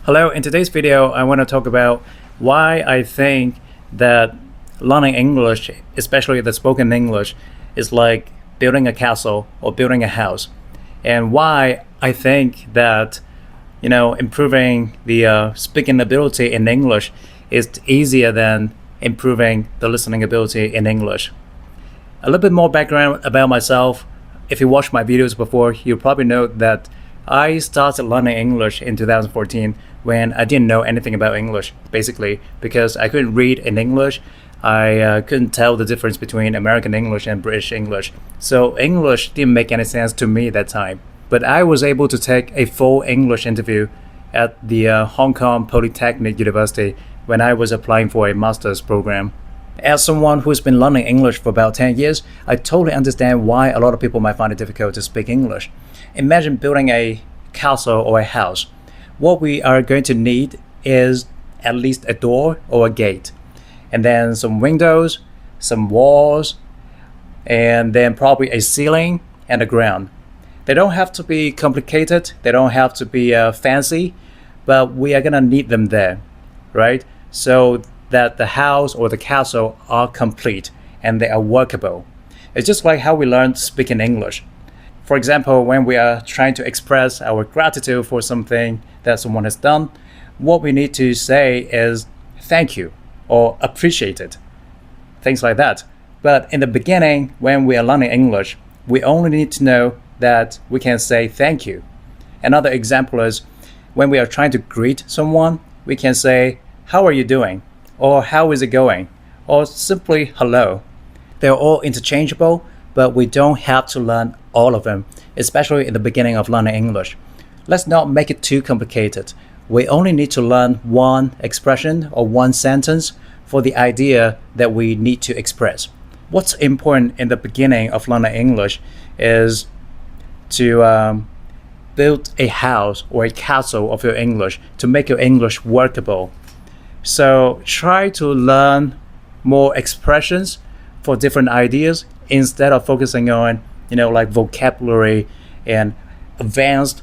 Hello, in today's video, I want to talk about why I think that learning English, especially the spoken English, is like building a castle or building a house. And why I think that, improving the speaking ability in English is easier than improving the listening ability in English. A little bit more background about myself. If you watched my videos before, you probably know that I started learning English in 2014 when I didn't know anything about English, basically, because I couldn't read in English. I couldn't tell the difference between American English and British English. So English didn't make any sense to me at that time. But I was able to take a full English interview at the Hong Kong Polytechnic University when I was applying for a master's program. As someone who's been learning English for about 10 years, I totally understand why a lot of people might find it difficult to speak English. Imagine building a castle or a house. What we are going to need is at least a door or a gate, and then some windows, some walls, and then probably a ceiling and a ground. They don't have to be complicated, they don't have to be fancy, but we are gonna need them there, right? So that the house or the castle are complete and they are workable. It's just like how we learn speaking English. For example, when we are trying to express our gratitude for something that someone has done, what we need to say is thank you or appreciate it, things like that. But in the beginning, when we are learning English, we only need to know that we can say thank you. Another example is when we are trying to greet someone, we can say, how are you doing? Or how is it going? Or simply hello. They're all interchangeable, but we don't have to learn all of them, especially in the beginning of learning English. Let's not make it too complicated. We only need to learn one expression or one sentence for the idea that we need to express. What's important in the beginning of learning English is to build a house or a castle of your English to make your English workable. So try to learn more expressions for different ideas instead of focusing on, like vocabulary and advanced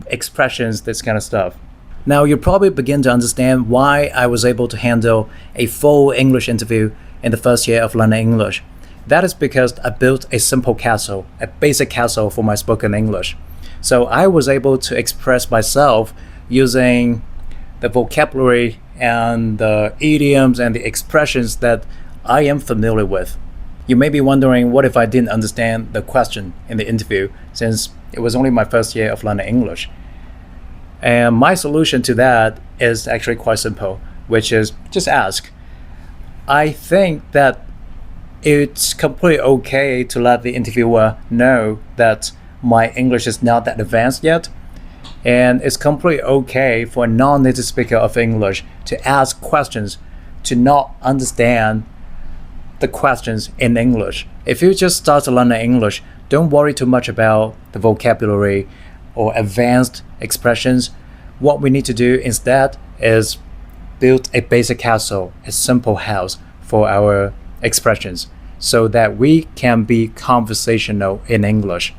expressions, this kind of stuff. Now you probably begin to understand why I was able to handle a full English interview in the first year of learning English. That is because I built a simple castle, a basic castle for my spoken English. So I was able to express myself using the vocabulary and the idioms and the expressions that I am familiar with. You may be wondering, what if I didn't understand the question in the interview, since it was only my first year of learning English? And my solution to that is actually quite simple, which is just ask. I think that it's completely okay to let the interviewer know that my English is not that advanced yet. And it's completely okay for a non-native speaker of English to ask questions, to not understand the questions in English. If you just start to learn English, don't worry too much about the vocabulary or advanced expressions. What we need to do instead is build a basic castle, a simple house for our expressions, so that we can be conversational in English.